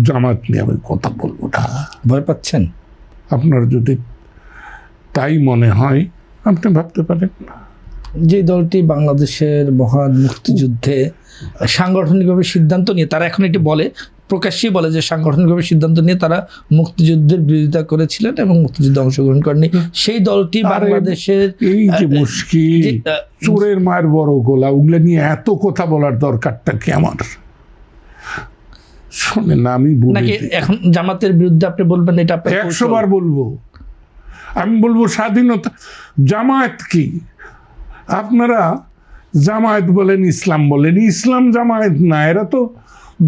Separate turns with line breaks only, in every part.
জামাত নিয়ে আমি কথা বলবো না।
ভয় পাচ্ছেন?
আপনার যদি তাই মনে হয় আপনি ভাবতে পারেন।
যে দলটি বাংলাদেশের মহান মুক্তিযুদ্ধে সাংগঠনিকভাবে সিদ্ধান্ত নিয়ে, তারা এখন এটি বলে, প্রকাশ্যেই বলে যে সাংগঠনিকভাবে সিদ্ধান্ত নিয়ে তারা মুক্তিযুদ্ধের বিরোধিতা করেছিলেন এবং মুক্তিযুদ্ধে অংশগ্রহণ করেনি, সেই দলটি বাংলাদেশের
এই যে মুশকিল, চোরের মায়ের বড় গোলা, ওগুলো নিয়ে এত কথা বলার দরকারটা কি আমার? শোনেন, আমি
নাকি এখন জামাতের বিরুদ্ধে আপনি বলবেন এটা
100 বার বলবো। আমি বলবো স্বাধীনতা। জামায়াত কি? আপনারা জামায়াত বলেন, ইসলাম বলেন, ইসলাম জামায়াত না, এরা তো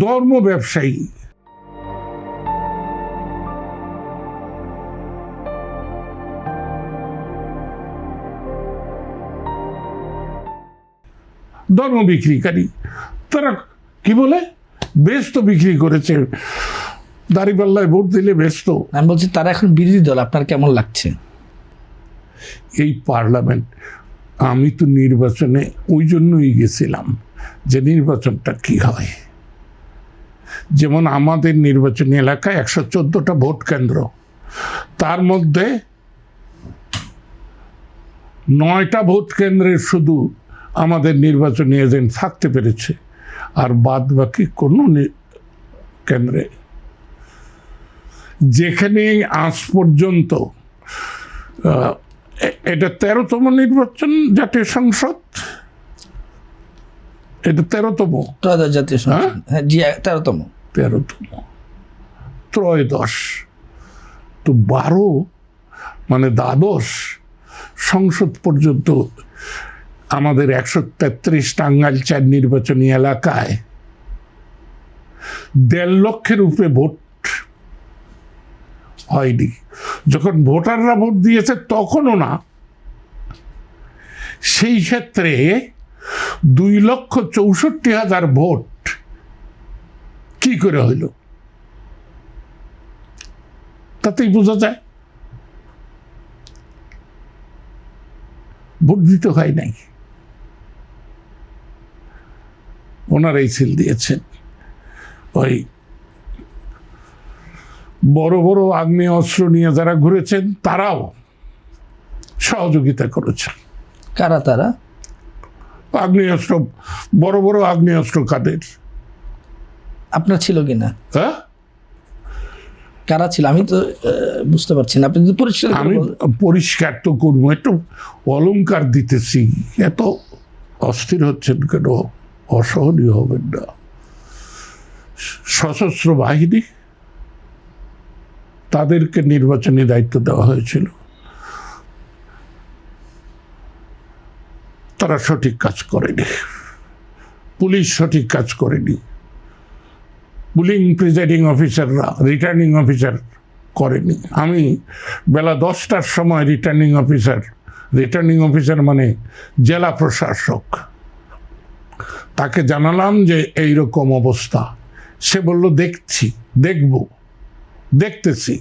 ধর্ম ব্যবসায়ী। ধর্ম বিক্রিকারী। তারা কি বলে, বেস্ত বিক্রি করেছে, দাঁড়িপাল্লায় ভোট দিলে ব্যস্ত।
আমি বলছি তারা এখন বিরোধী দল, আপনার কেমন লাগছে?
এই পার্লামেন্ট, আমি তো নির্বাচনে ওই জন্যই গেছিলাম যে নির্বাচনটা কি হয়। যেমন আমাদের নির্বাচনী এলাকায় 114টা ভোট কেন্দ্র, তার মধ্যে 9টা ভোট কেন্দ্রের শুধু আমাদের নির্বাচনী এজেন্ট থাকতে পেরেছে, আর বাদ বাকি কোনো কেন্দ্রে, যেখানে আজ পর্যন্ত এটা 13তম নির্বাচন জাতীয় সংসদ, এটা 13তম
জাতীয় সংসদ, হ্যাঁ জি 13তম
ত্রয়োদশ, তো 12 মানে দ্বাদশ সংসদ পর্যন্ত আমাদের 133 টাঙ্গাইল 4 নির্বাচনী এলাকায় 1.5 লক্ষের উপরে ভোট হয়নি। যখন ভোটাররা ভোট দিয়েছে তখনও না, সেই ক্ষেত্রে 2,64,000 ভোট কি করে হইল তাতেই বোঝা যায় ভোট দিতে হয় নাই। ওনারাই সিল দিয়েছেন। ওই বড় বড় আগ্নেয় অস্ত্র নিয়ে যারা ঘুরেছেন তারাও সহযোগিতা করেছেন।
কারা তারা?
আগ্নেয়াস্ত্র, বড় বড় আগ্নেয়াস্ত্র কাদের?
আপনার ছিল কিনা?
হ্যাঁ,
কারা ছিল আমি তো বুঝতে পারছি না। আপনি পরিষ্কার,
আমি পরিষ্কার তো করবো, একটু অলংকার দিতেছি, এত অস্থির হচ্ছেন কেন? অসহনীয় হবেন না। সশস্ত্র বাহিনী, তাদেরকে নির্বাচনী দায়িত্ব দেওয়া হয়েছিল, তারা সঠিক কাজ করেনি। পুলিশ সঠিক কাজ করেনি, পুলিং প্রিজাইডিং অফিসাররা, রিটার্নিং অফিসার করেনি। আমি বেলা 10টার সময় রিটার্নিং অফিসার মানে জেলা প্রশাসক, তাকে জানালাম যে এইরকম অবস্থা। সে বলল দেখতেছি।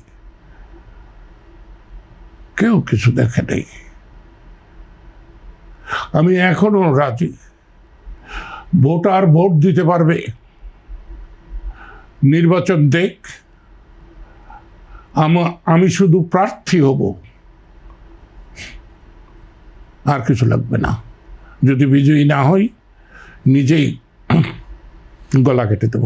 কেউ কিছু দেখে নেই। আমি এখনো রাজি, ভোটার ভোট দিতে পারবে, নির্বাচন দেখ, আমি শুধু প্রার্থী হব, আর কিছু লাগবে না। যদি বিজয়ী না হই, নিজেই গলা কেটে দেব।